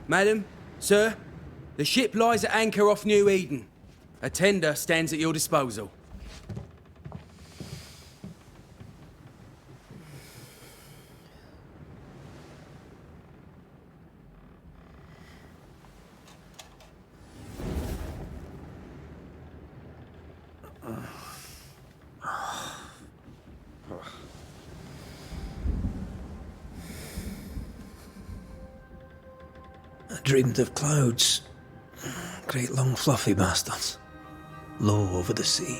Madam, sir, the ship lies at anchor off New Eden. A tender stands at your disposal. I dreamed of clouds. Great long fluffy bastards. Low over the sea.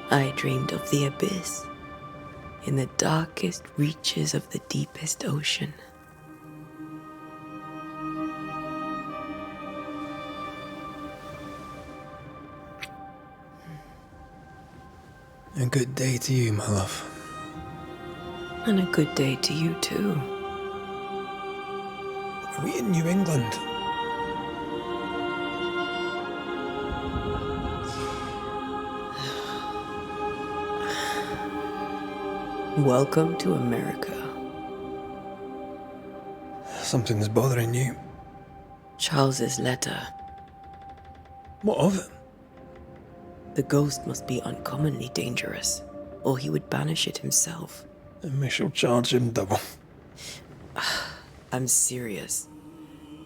I dreamed of the abyss, in the darkest reaches of the deepest ocean. A good day to you, my love. And a good day to you too. Are we in New England? Welcome to America. Something's bothering you. Charles's letter. What of it? The ghost must be uncommonly dangerous, or he would banish it himself. And we shall charge him double. I'm serious.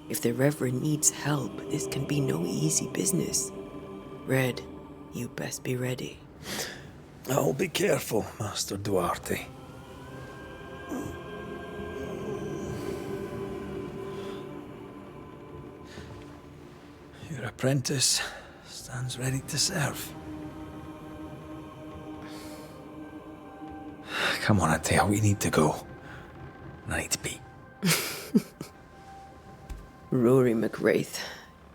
If the Reverend needs help, this can be no easy business. Red, you best be ready. I'll be careful, Master Duarte. Your apprentice stands ready to serve. Come on, Adele, we need to go. I need to pee. Rory McWraith,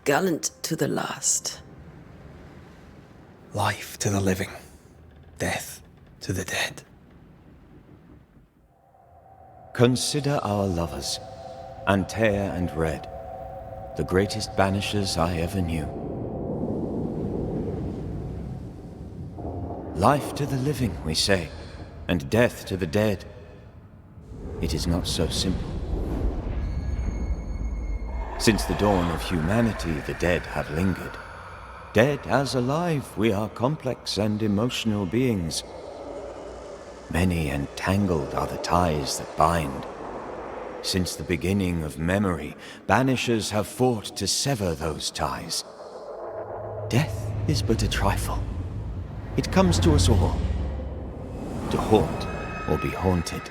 gallant to the last. Life to the living, death to the dead. Consider our lovers, Antea and Red, the greatest banishers I ever knew. Life to the living, we say, and death to the dead. It is not so simple. Since the dawn of humanity, the dead have lingered. Dead as alive, we are complex and emotional beings. Many and tangled are the ties that bind. Since the beginning of memory, banishers have fought to sever those ties. Death is but a trifle. It comes to us all. To haunt or be haunted.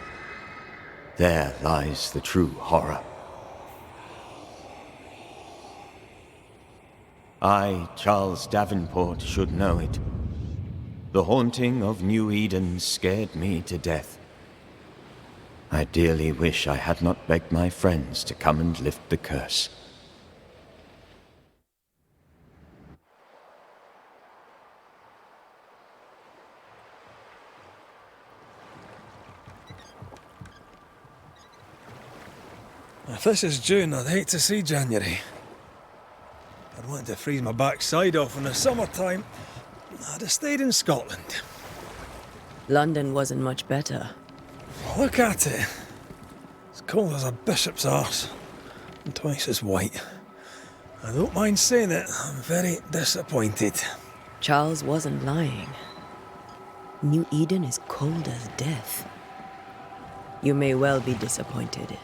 There lies the true horror. I, Charles Davenport, should know it. The haunting of New Eden scared me to death. I dearly wish I had not begged my friends to come and lift the curse. If this is June, I'd hate to see January. I'd want to freeze my backside off in the summertime. I'd have stayed in Scotland. London wasn't much better. Look at it. It's cold as a bishop's arse. And twice as white. I don't mind saying it, I'm very disappointed. Charles wasn't lying. New Eden is cold as death. You may well be disappointed.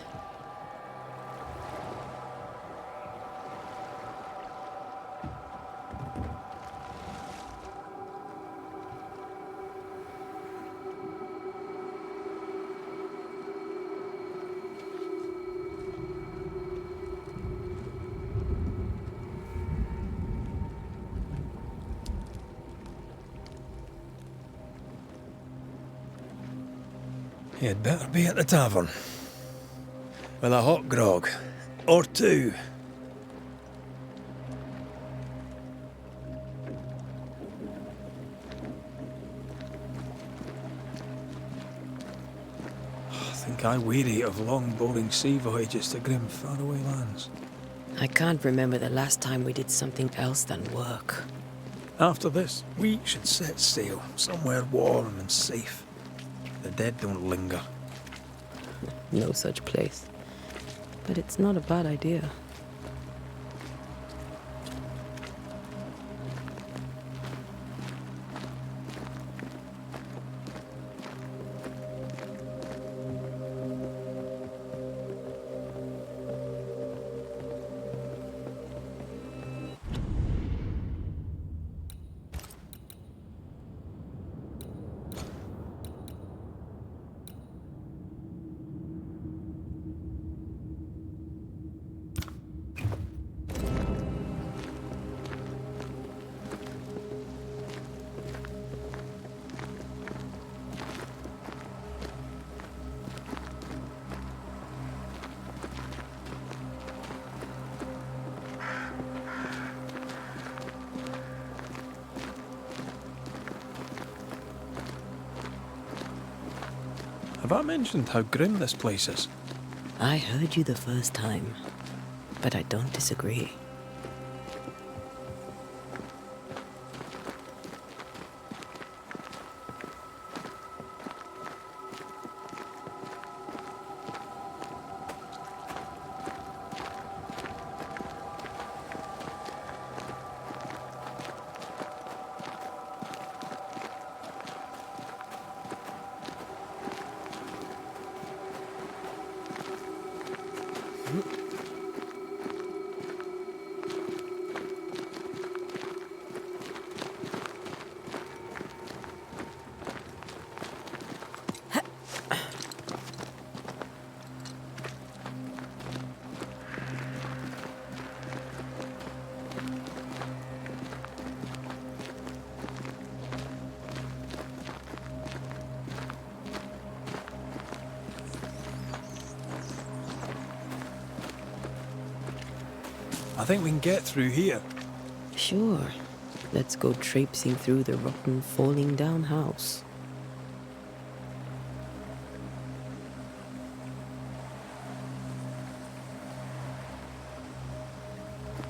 You'd better be at the tavern. With a hot grog. Or two. I think I weary of long, boring sea voyages to grim, faraway lands. I can't remember the last time we did something else than work. After this, we should set sail somewhere warm and safe. The dead don't linger. No such place. But it's not a bad idea. Have I mentioned how grim this place is? I heard you the first time, but I don't disagree. I think we can get through here. Sure. Let's go traipsing through the rotten, falling down house.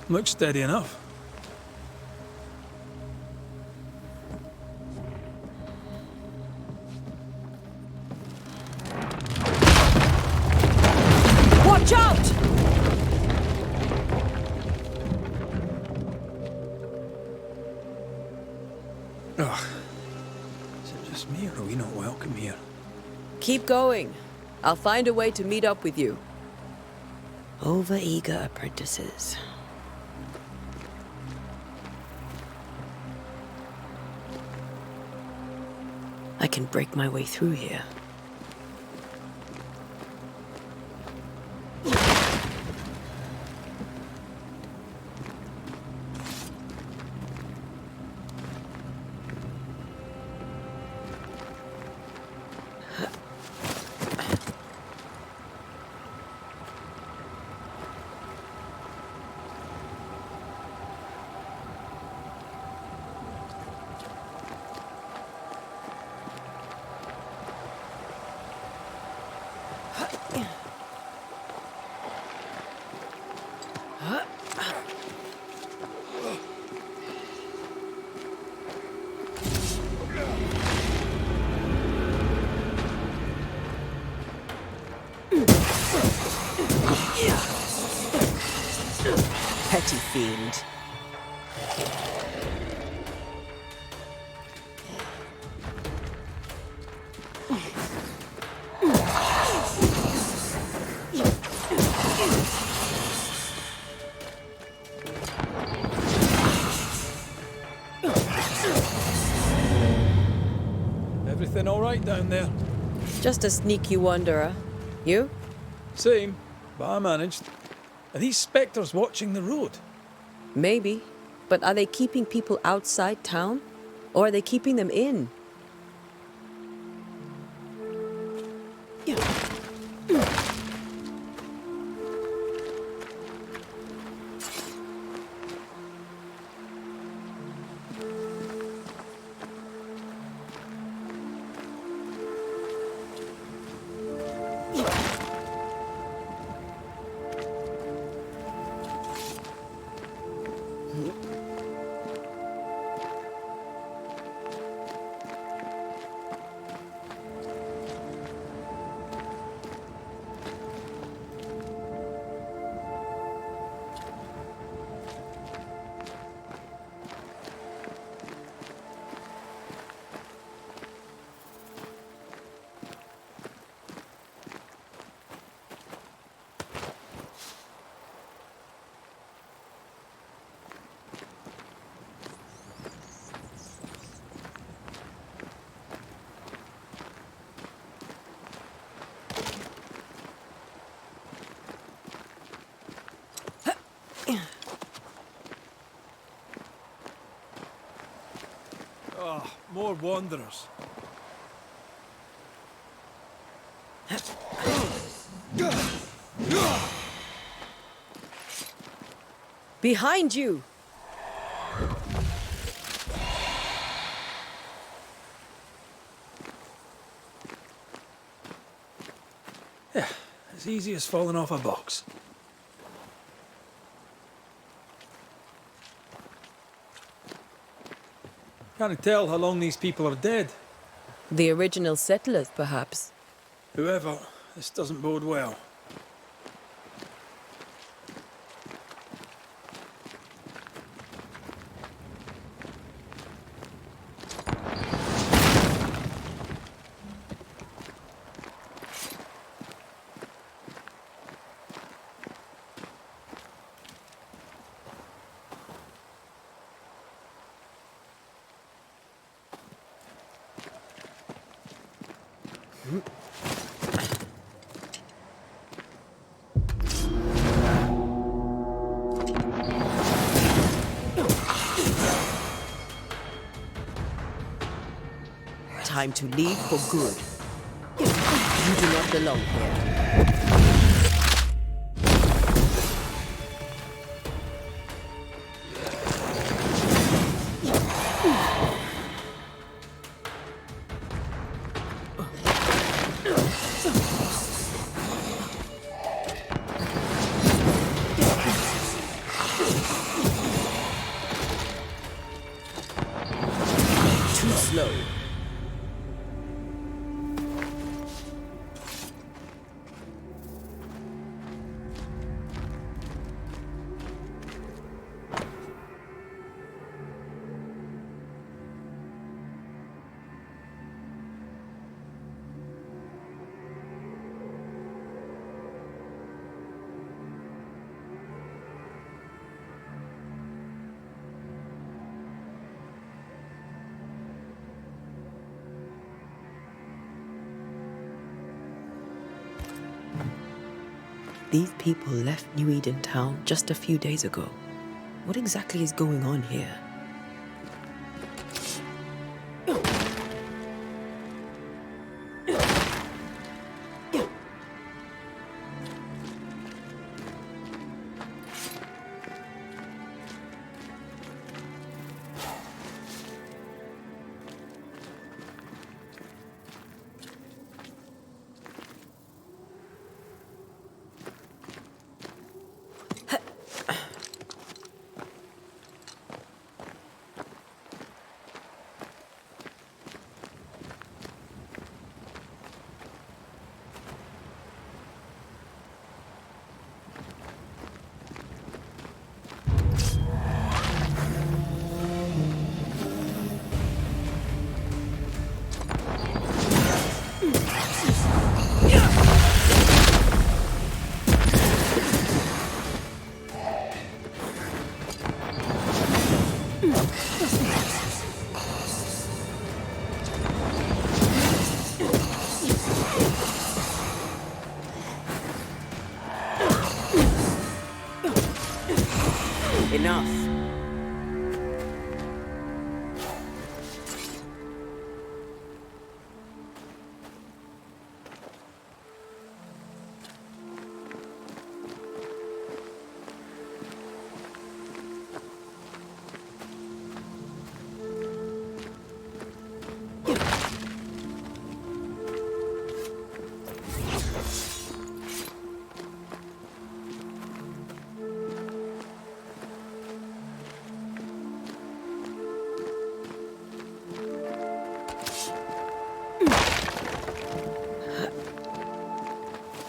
Looks steady enough. Watch out! Ugh. Is it just me, or are we not welcome here? Keep going. I'll find a way to meet up with you. Over-eager apprentices. I can break my way through here. Petty fiend. Everything all right down there? Just a sneaky wanderer. You? Same, but I managed. Are these spectres watching the road? Maybe. But are they keeping people outside town? Or are they keeping them in? Oh, more wanderers. Behind you! Yeah, as easy as falling off a box. Can't tell how long these people are dead. The original settlers, perhaps. Whoever, this doesn't bode well. Time to leave for good. You do not belong here. Too slow. These people left New Eden Town just a few days ago. What exactly is going on here? Enough.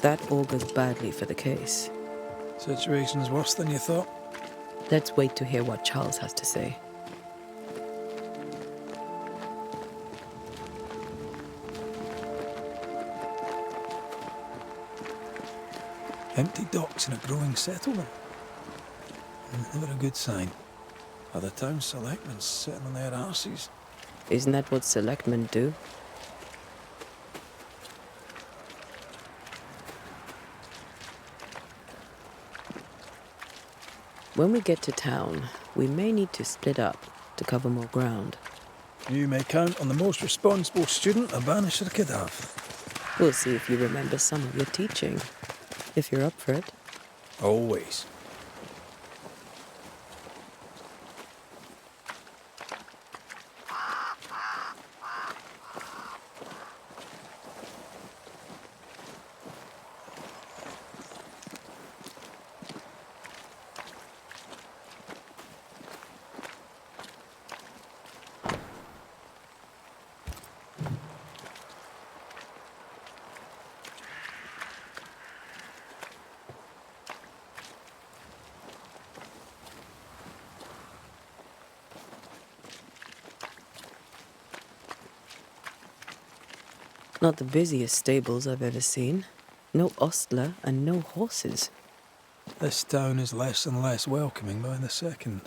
That augurs badly for the case. Situation's worse than you thought. Let's wait to hear what Charles has to say. Empty docks in a growing settlement. Never a good sign. Are the town selectmen sitting on their arses? Isn't that what selectmen do? When we get to town, we may need to split up to cover more ground. You may count on the most responsible student a Banisher could have. We'll see if you remember some of your teaching, if you're up for it. Always. Not the busiest stables I've ever seen. No ostler and no horses. This town is less and less welcoming by the second.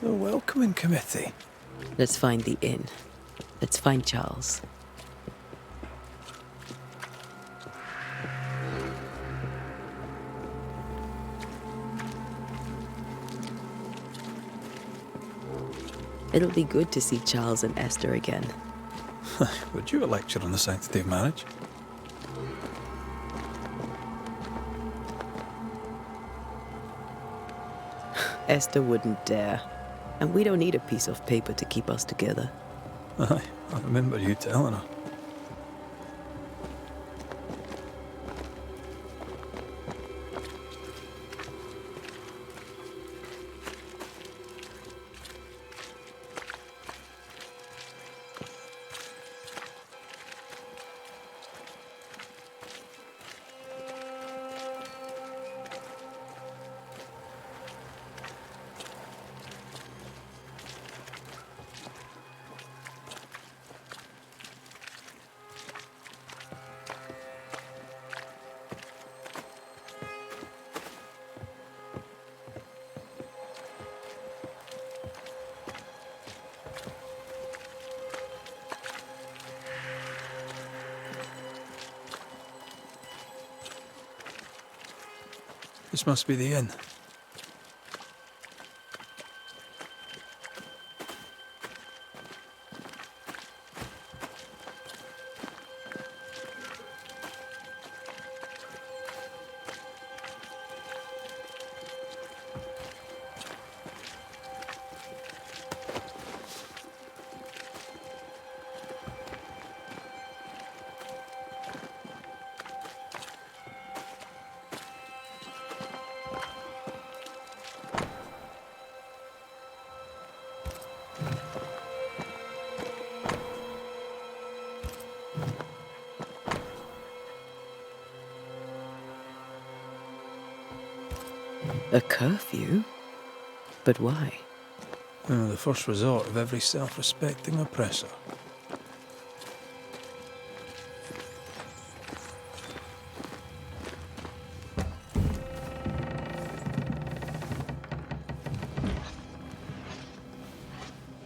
The welcoming committee. Let's find the inn. Let's find Charles. It'll be good to see Charles and Esther again. Would you a lecture on the sanctity of marriage? Esther wouldn't dare. And we don't need a piece of paper to keep us together. Aye, I remember you telling her. This must be the inn. A curfew? But why? The first resort of every self-respecting oppressor.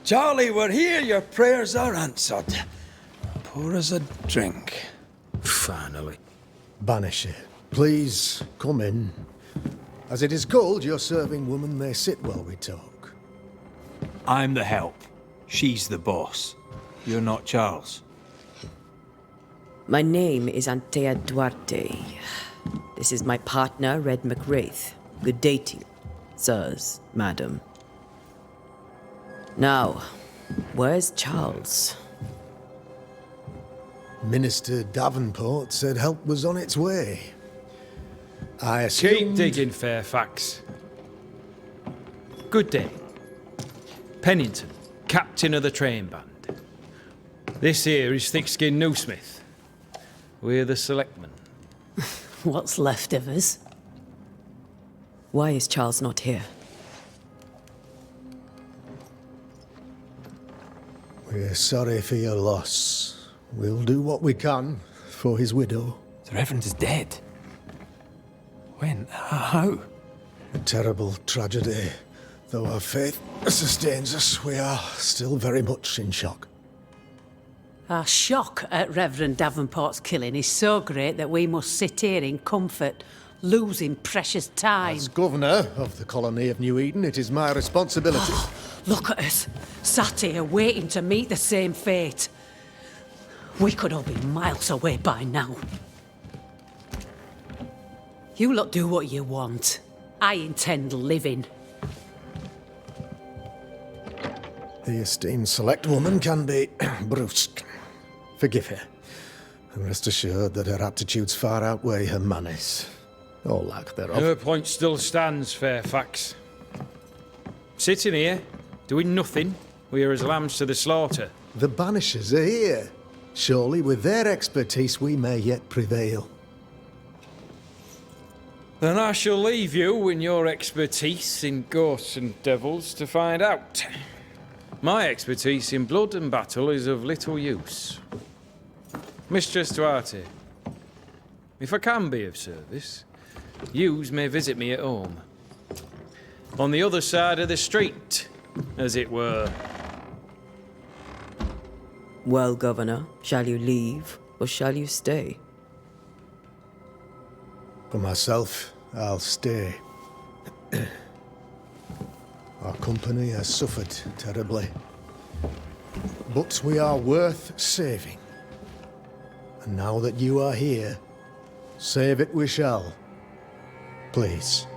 Charlie, we're here. Your prayers are answered. Pour us a drink. Finally. Banisher, please come in. As it is cold, your serving woman may sit while we talk. I'm the help. She's the boss. You're not Charles. My name is Antea Duarte. This is my partner, Red McWraith. Good day to you, sirs, madam. Now, where's Charles? Minister Davenport said help was on its way. I assumed... Keep digging, Fairfax. Good day. Pennington, captain of the train band. This here is Thick-Skinned Newsmith. We're the selectmen. What's left of us? Why is Charles not here? We're sorry for your loss. We'll do what we can for his widow. The Reverend is dead. When? How? A terrible tragedy. Though our faith sustains us, we are still very much in shock. Our shock at Reverend Davenport's killing is so great that we must sit here in comfort, losing precious time. As governor of the colony of New Eden, it is my responsibility. Look at us, sat here waiting to meet the same fate. We could all be miles away by now. You lot do what you want. I intend living. The esteemed select woman can be brusque. Forgive her, and rest assured that her aptitudes far outweigh her manners, or lack thereof. Her point still stands, Fairfax. Sitting here, doing nothing, we are as lambs to the slaughter. The Banishers are here. Surely with their expertise we may yet prevail. Then I shall leave you in your expertise in ghosts and devils to find out. My expertise in blood and battle is of little use. Mistress Duarte, if I can be of service, yous may visit me at home. On the other side of the street, as it were. Well, Governor, shall you leave or shall you stay? For myself, I'll stay. Our company has suffered terribly. But we are worth saving. And now that you are here, save it we shall. Please,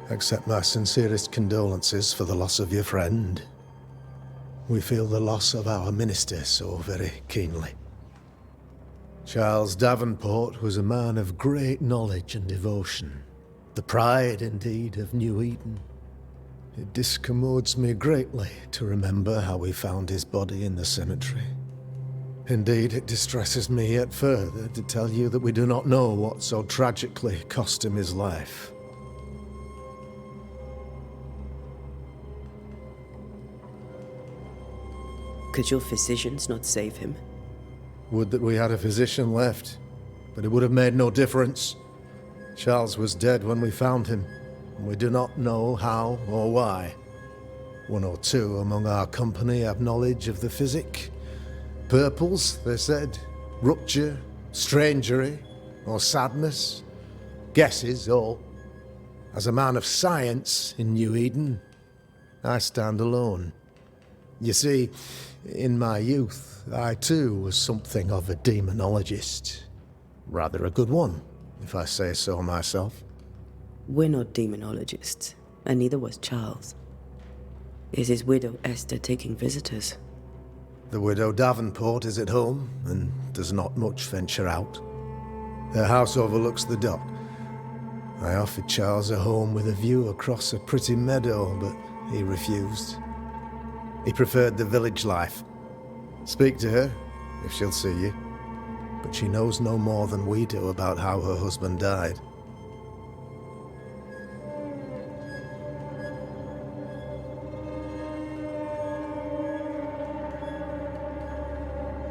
accept my sincerest condolences for the loss of your friend. We feel the loss of our minister so very keenly. Charles Davenport was a man of great knowledge and devotion. The pride, indeed, of New Eden. It discommodes me greatly to remember how we found his body in the cemetery. Indeed, it distresses me yet further to tell you that we do not know what so tragically cost him his life. Could your physicians not save him? Would that we had a physician left, but it would have made no difference. Charles was dead when we found him, and we do not know how or why. One or two among our company have knowledge of the physic. Purples, they said, rupture, strangery, or sadness. Guesses, all. As a man of science in New Eden, I stand alone. You see, in my youth, I too was something of a demonologist. Rather a good one, if I say so myself. We're not demonologists, and neither was Charles. Is his widow Esther taking visitors? The widow Davenport is at home, and does not much venture out. Her house overlooks the dock. I offered Charles a home with a view across a pretty meadow, but he refused. He preferred the village life. Speak to her, if she'll see you. But she knows no more than we do about how her husband died.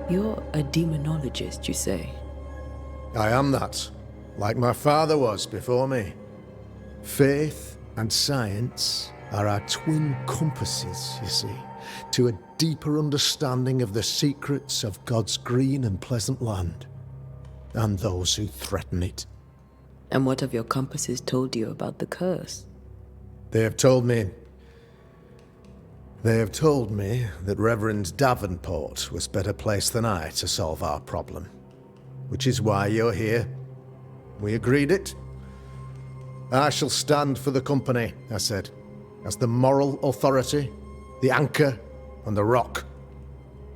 You're a demonologist, you say? I am that, like my father was before me. Faith and science are our twin compasses, you see, to a deeper understanding of the secrets of God's green and pleasant land, and those who threaten it. And what have your compasses told you about the curse? They have told me that Reverend Davenport was better placed than I to solve our problem. Which is why you're here. We agreed it. I shall stand for the company, I said, as the moral authority, the anchor, and the rock,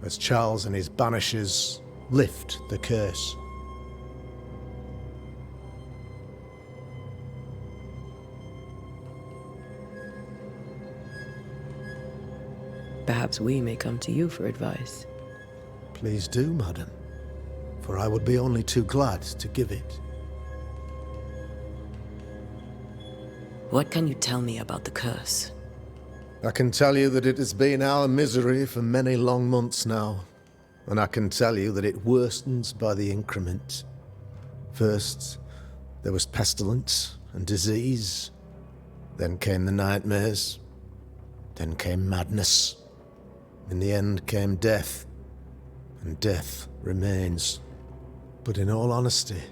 as Charles and his Banishers lift the curse. Perhaps we may come to you for advice. Please do, madam, for I would be only too glad to give it. What can you tell me about the curse? I can tell you that it has been our misery for many long months now, and I can tell you that it worstens by the increment. First, there was pestilence and disease. Then came the nightmares. Then came madness. In the end came death. And death remains. But in all honesty,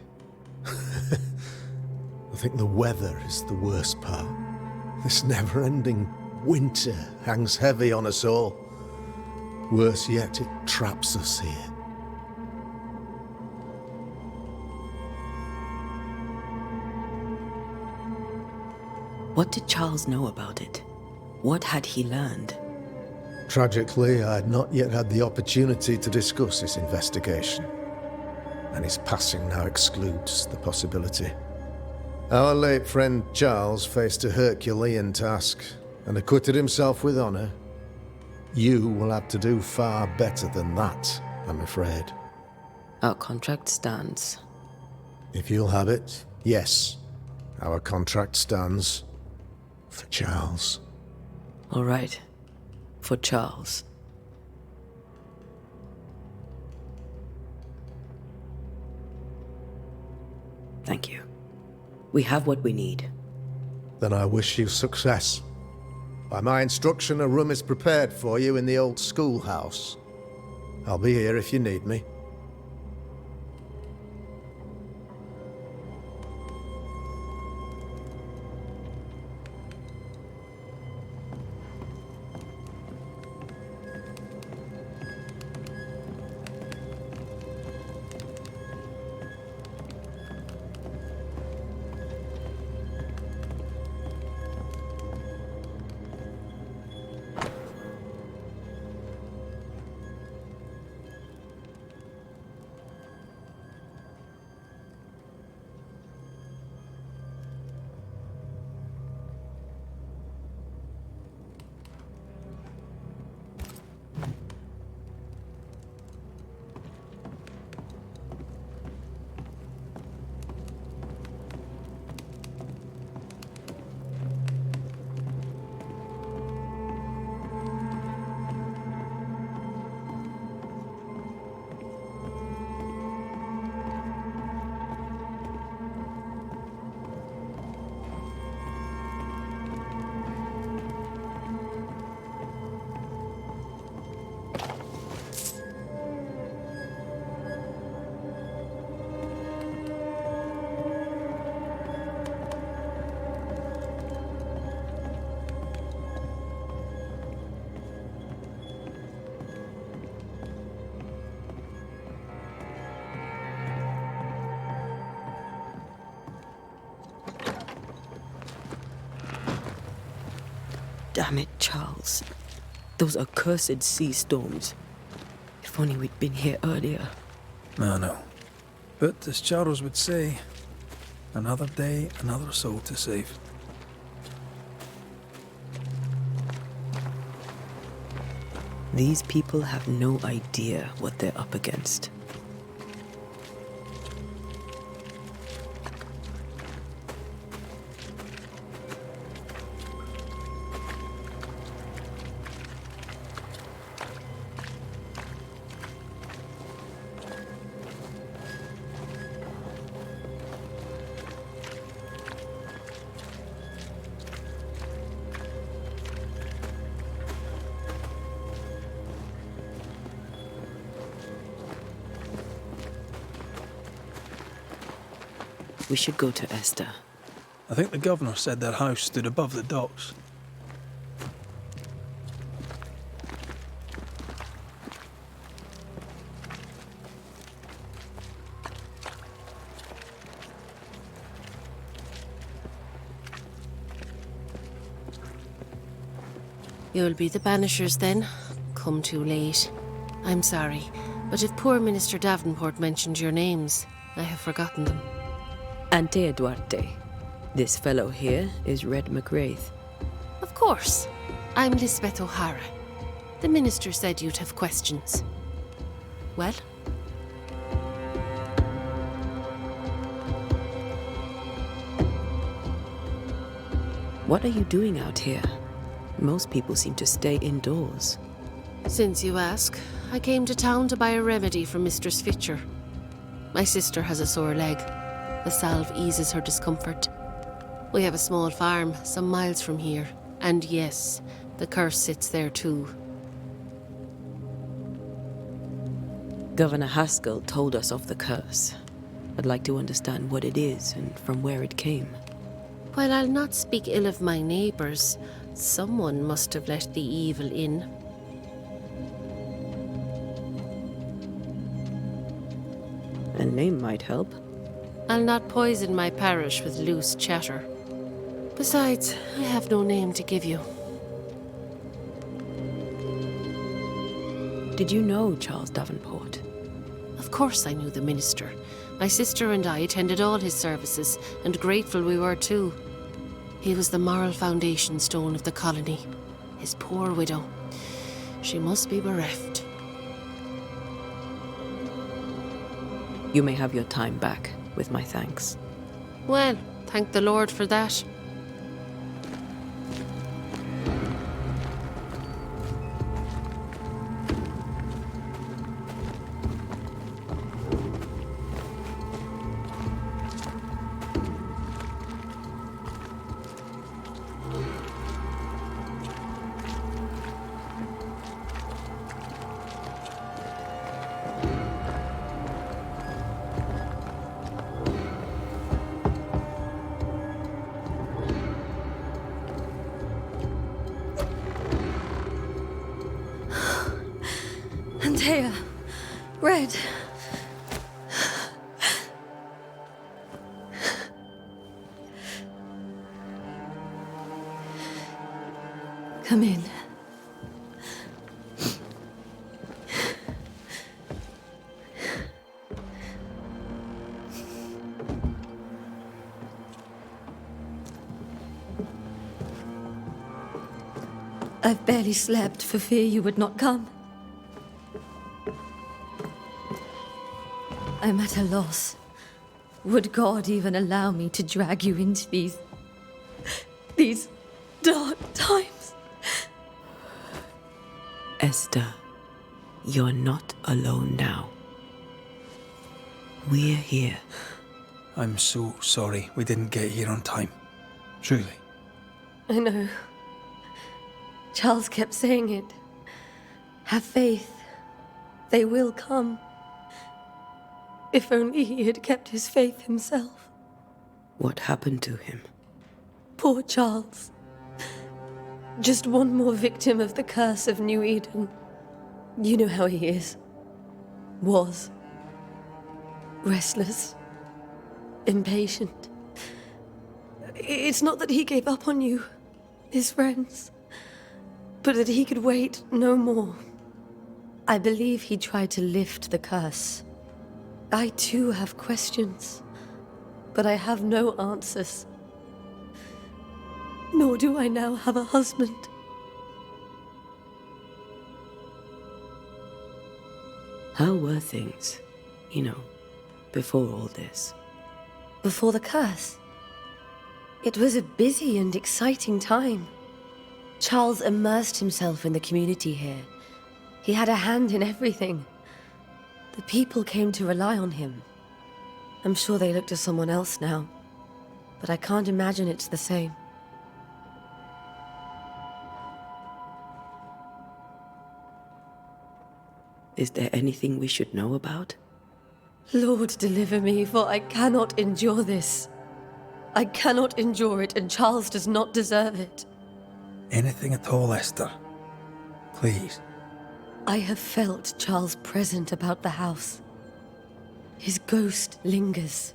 I think the weather is the worst part. This never-ending winter hangs heavy on us all. Worse yet, it traps us here. What did Charles know about it? What had he learned? Tragically, I had not yet had the opportunity to discuss his investigation, and his passing now excludes the possibility. Our late friend Charles faced a Herculean task and acquitted himself with honor. You will have to do far better than that, I'm afraid. Our contract stands. If you'll have it, yes, our contract stands for Charles. All right. For Charles. Thank you. We have what we need. Then I wish you success. By my instruction, a room is prepared for you in the old schoolhouse. I'll be here if you need me. Damn it, Charles. Those accursed sea storms. If only we'd been here earlier. I know. But as Charles would say, another day, another soul to save. These people have no idea what they're up against. We should go to Esther. I think the governor said their house stood above the docks. You'll be the Banishers then? Come too late. I'm sorry, but if poor Minister Davenport mentioned your names, I have forgotten them. Antea Duarte. This fellow here is Red McWraith. Of course. I'm Lisbeth O'Hara. The minister said you'd have questions. Well? What are you doing out here? Most people seem to stay indoors. Since you ask, I came to town to buy a remedy for Mistress Fitcher. My sister has a sore leg. The salve eases her discomfort. We have a small farm, some miles from here. And yes, the curse sits there too. Governor Haskell told us of the curse. I'd like to understand what it is and from where it came. While I'll not speak ill of my neighbours, someone must have let the evil in. A name might help. I'll not poison my parish with loose chatter. Besides, I have no name to give you. Did you know Charles Davenport? Of course I knew the minister. My sister and I attended all his services, and grateful we were too. He was the moral foundation stone of the colony. His poor widow. She must be bereft. You may have your time back, with my thanks. Well, thank the Lord for that. Antea, Red. Come in. I've barely slept for fear you would not come. I'm at a loss. Would God even allow me to drag you into these dark times? Esther, you're not alone now. We're here. I'm so sorry we didn't get here on time. Truly. I know. Charles kept saying it. Have faith. They will come. If only he had kept his faith himself. What happened to him? Poor Charles. Just one more victim of the curse of New Eden. You know how he is. Was. Restless. Impatient. It's not that he gave up on you, his friends, but that he could wait no more. I believe he tried to lift the curse. I too have questions, but I have no answers. Nor do I now have a husband. How were things, before all this? Before the curse? It was a busy and exciting time. Charles immersed himself in the community here. He had a hand in everything. The people came to rely on him. I'm sure they look to someone else now, but I can't imagine it's the same. Is there anything we should know about? Lord, deliver me, for I cannot endure this. I cannot endure it, and Charles does not deserve it. Anything at all, Esther. Please. I have felt Charles present about the house. His ghost lingers.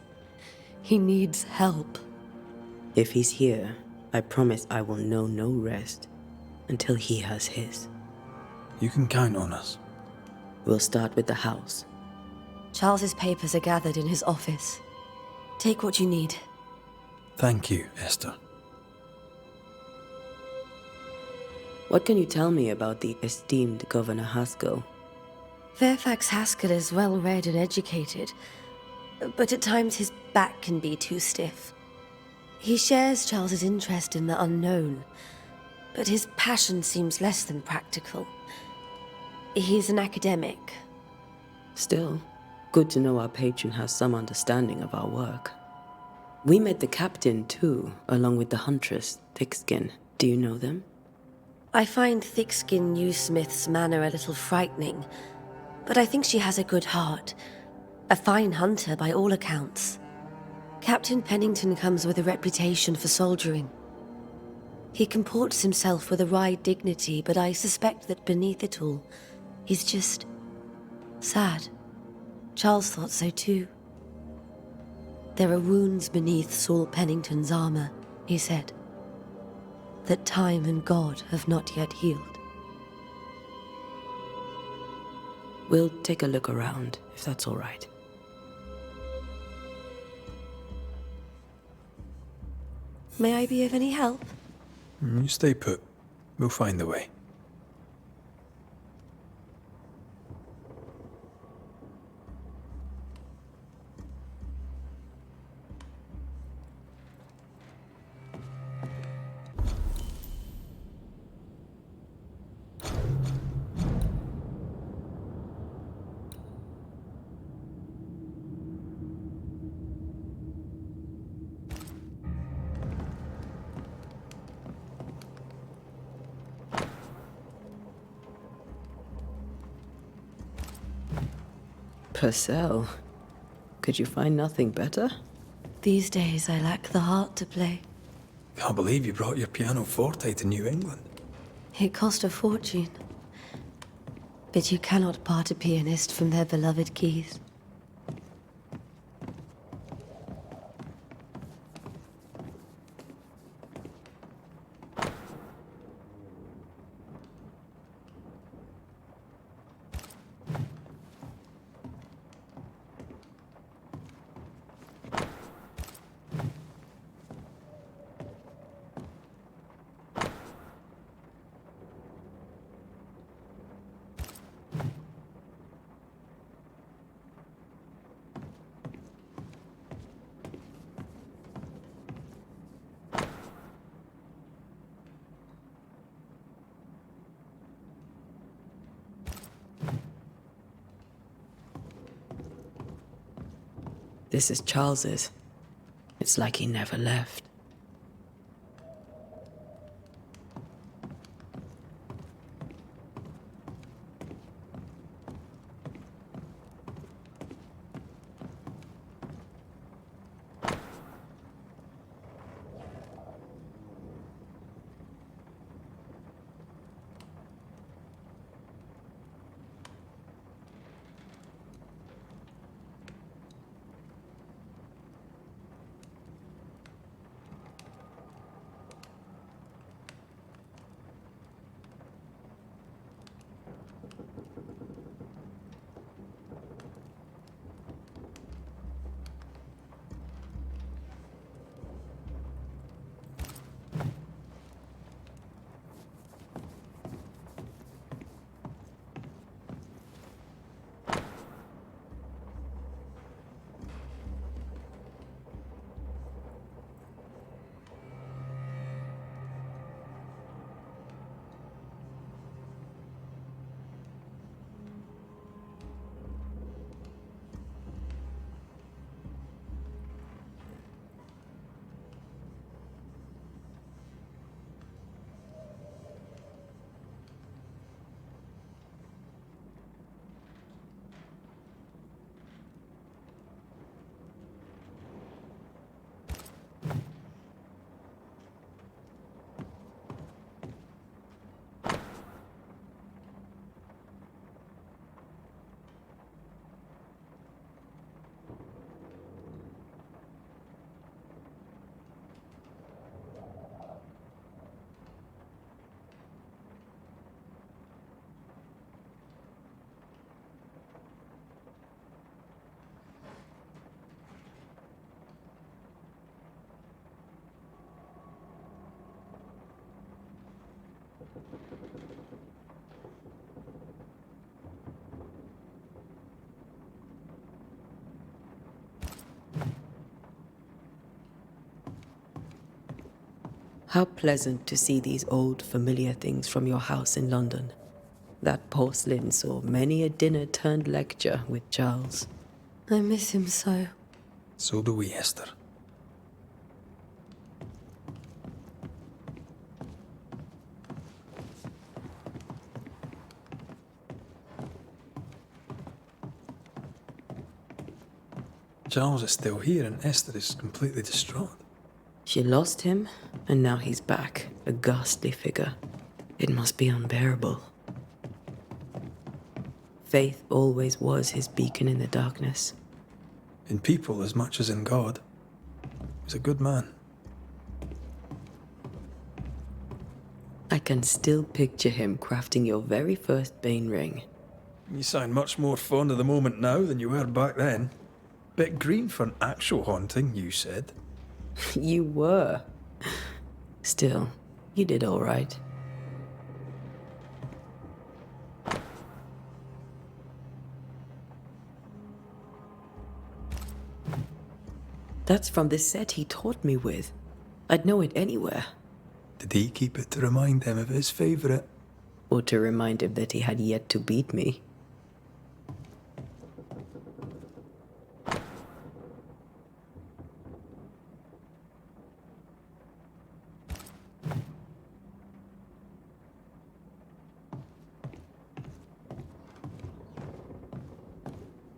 He needs help. If he's here, I promise I will know no rest until he has his. You can count on us. We'll start with the house. Charles's papers are gathered in his office. Take what you need. Thank you, Esther. What can you tell me about the esteemed Governor Haskell? Fairfax Haskell is well read and educated, but at times his back can be too stiff. He shares Charles's interest in the unknown, but his passion seems less than practical. He's an academic. Still, good to know our patron has some understanding of our work. We met the captain, too, along with the huntress, Thickskin. Do you know them? I find Thickskin Newsmith's manner a little frightening, but I think she has a good heart. A fine hunter by all accounts. Captain Pennington comes with a reputation for soldiering. He comports himself with a wry dignity, but I suspect that beneath it all, he's just sad. Charles thought so too. There are wounds beneath Saul Pennington's armor, he said, that time and God have not yet healed. We'll take a look around, if that's all right. May I be of any help? You stay put. We'll find a way. Purcell. Could you find nothing better? These days I lack the heart to play. Can't believe you brought your pianoforte to New England. It cost a fortune. But you cannot part a pianist from their beloved keys. This is Charles's. It's like he never left. How pleasant to see these old familiar things from your house in London. That porcelain saw many a dinner turned lecture with Charles. I miss him so. So do we, Esther. Charles is still here and Esther is completely distraught. She lost him, and now he's back, a ghastly figure. It must be unbearable. Faith always was his beacon in the darkness. In people as much as in God. He's a good man. I can still picture him crafting your very first Bane ring. You sound much more fond of the moment now than you were back then. Bit green for an actual haunting, you said. You were. Still, you did all right. That's from the set he taught me with. I'd know it anywhere. Did he keep it to remind him of his favourite? Or to remind him that he had yet to beat me.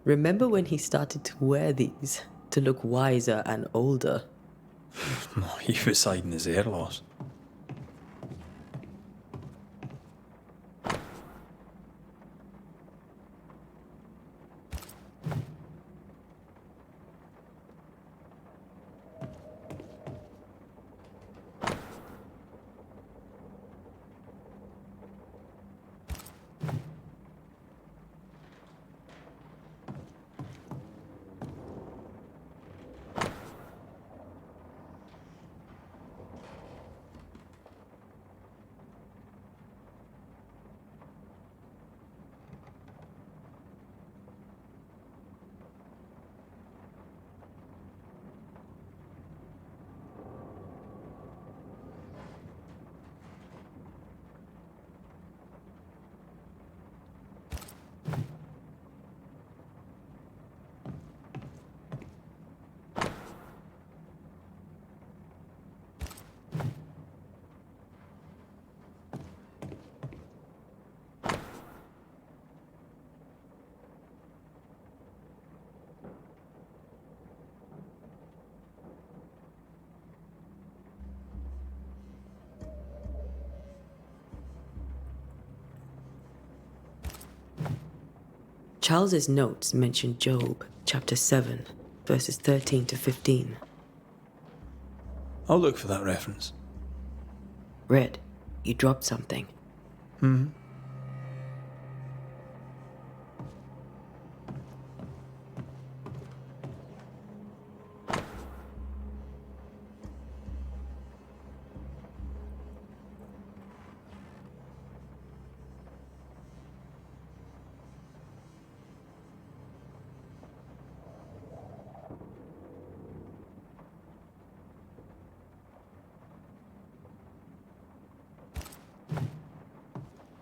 Remember when he started to wear these to look wiser and older? He was hiding his hair loss. Charles's notes mention Job, chapter 7, verses 13 to 15. I'll look for that reference. Red, you dropped something.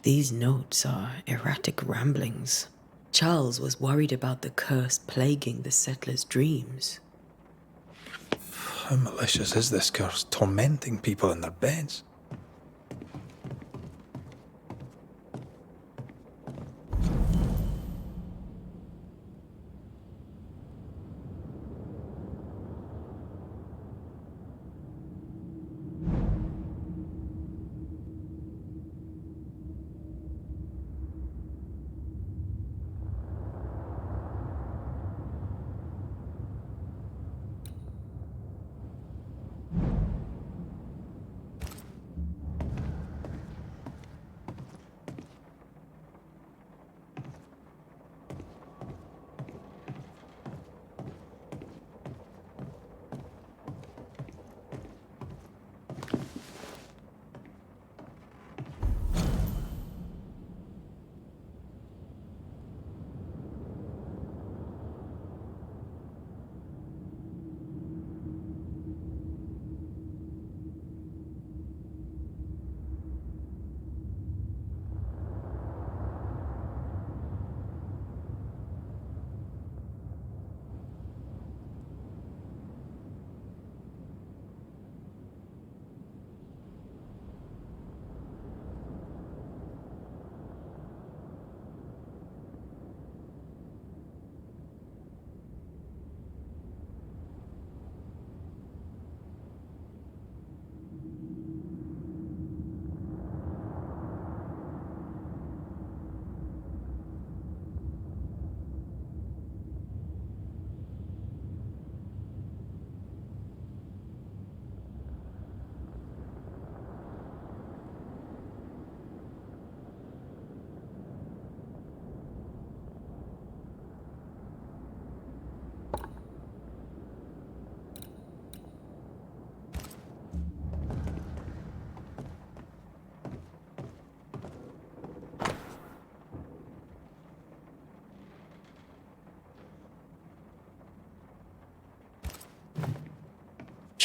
These notes are erratic ramblings. Charles was worried about the curse plaguing the settlers' dreams. How malicious is this curse, tormenting people in their beds?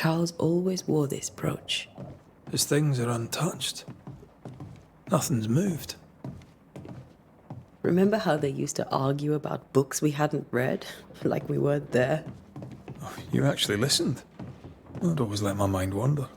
Charles always wore this brooch. His things are untouched. Nothing's moved. Remember how they used to argue about books we hadn't read? Like we weren't there? Oh, you actually listened. I'd always let my mind wander.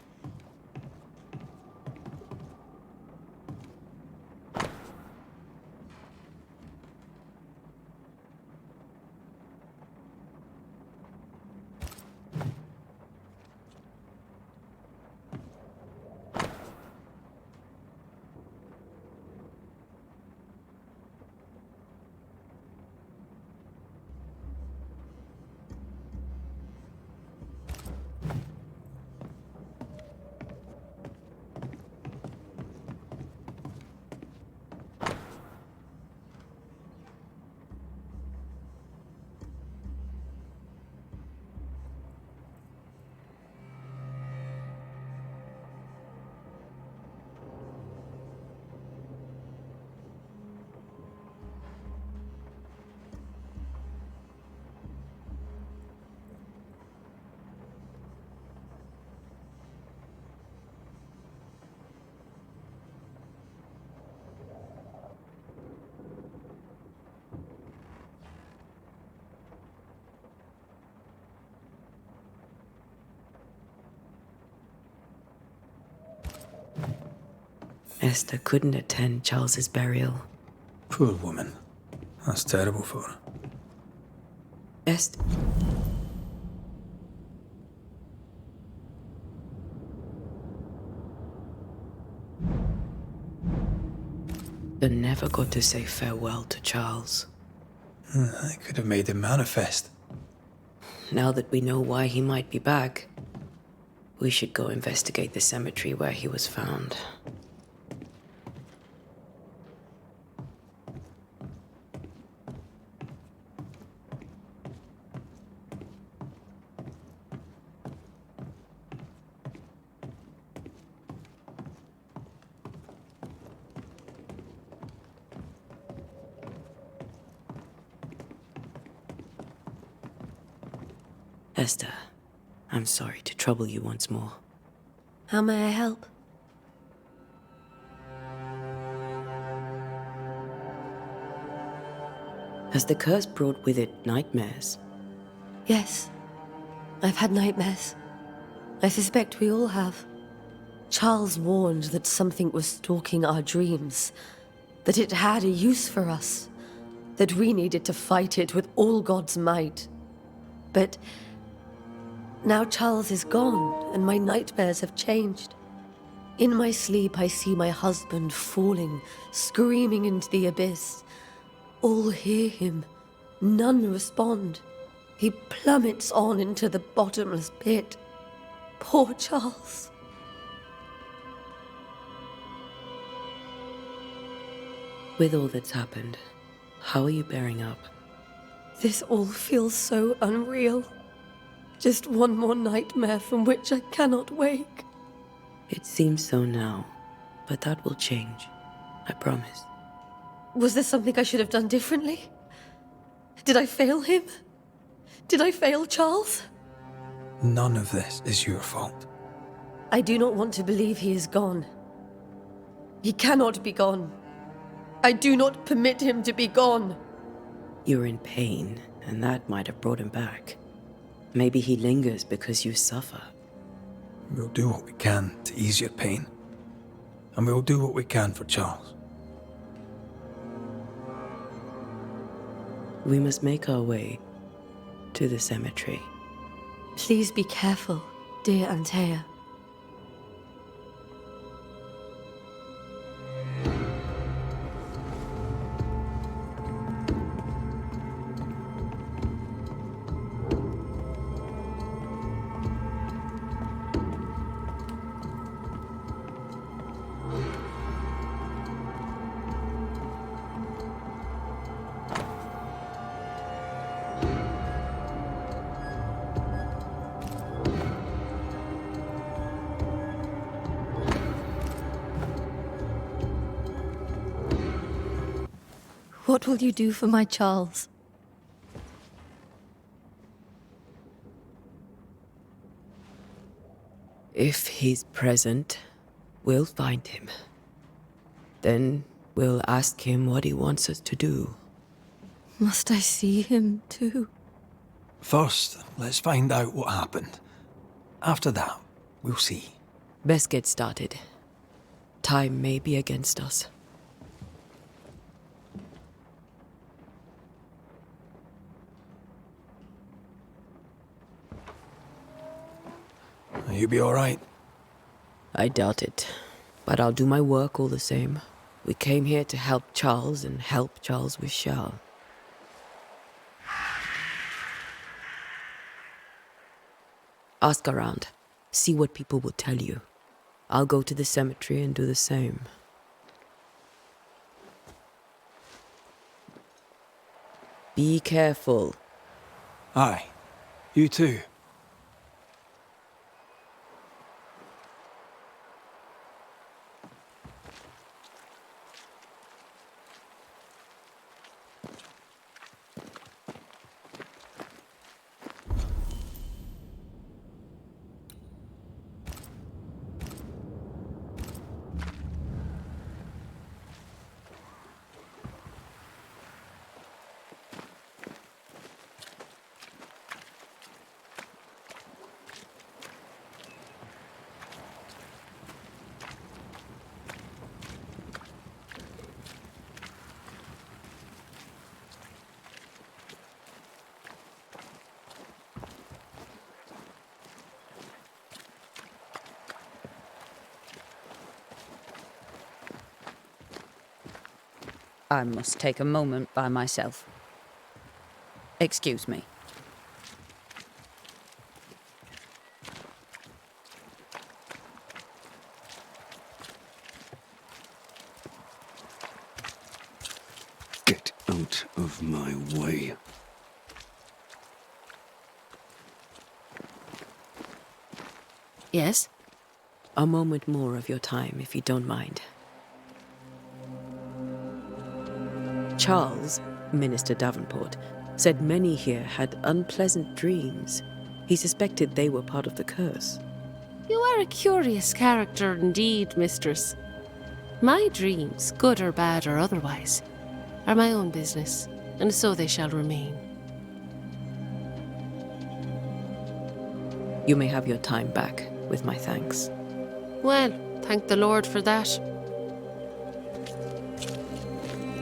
Esther couldn't attend Charles's burial. Poor woman. That's terrible for her. Esther... They never got to say farewell to Charles. I could have made him manifest. Now that we know why he might be back, we should go investigate the cemetery where he was found. Esther, I'm sorry to trouble you once more. How may I help? Has the curse brought with it nightmares? Yes. I've had nightmares. I suspect we all have. Charles warned that something was stalking our dreams, that it had a use for us, that we needed to fight it with all God's might. But now Charles is gone, and my nightmares have changed. In my sleep, I see my husband falling, screaming into the abyss. All hear him. None respond. He plummets on into the bottomless pit. Poor Charles. With all that's happened, how are you bearing up? This all feels so unreal. Just one more nightmare from which I cannot wake. It seems so now, but that will change. I promise. Was there something I should have done differently? Did I fail him? Did I fail Charles? None of this is your fault. I do not want to believe he is gone. He cannot be gone. I do not permit him to be gone. You're in pain, and that might have brought him back. Maybe he lingers because you suffer. We'll do what we can to ease your pain. And we'll do what we can for Charles. We must make our way to the cemetery. Please be careful, dear Antea. What will you do for my Charles? If he's present, we'll find him. Then we'll ask him what he wants us to do. Must I see him too? First, let's find out what happened. After that, we'll see. Best get started. Time may be against us. You be all right? I doubt it, but I'll do my work all the same. We came here to help Charles and help Charles with Charles. Ask around. See what people will tell you. I'll go to the cemetery and do the same. Be careful. Aye. You too. I must take a moment by myself. Excuse me. Get out of my way. Yes? A moment more of your time, if you don't mind. Charles, Minister Davenport, said many here had unpleasant dreams. He suspected they were part of the curse. You are a curious character indeed, mistress. My dreams, good or bad or otherwise, are my own business, and so they shall remain. You may have your time back, with my thanks. Well, thank the Lord for that.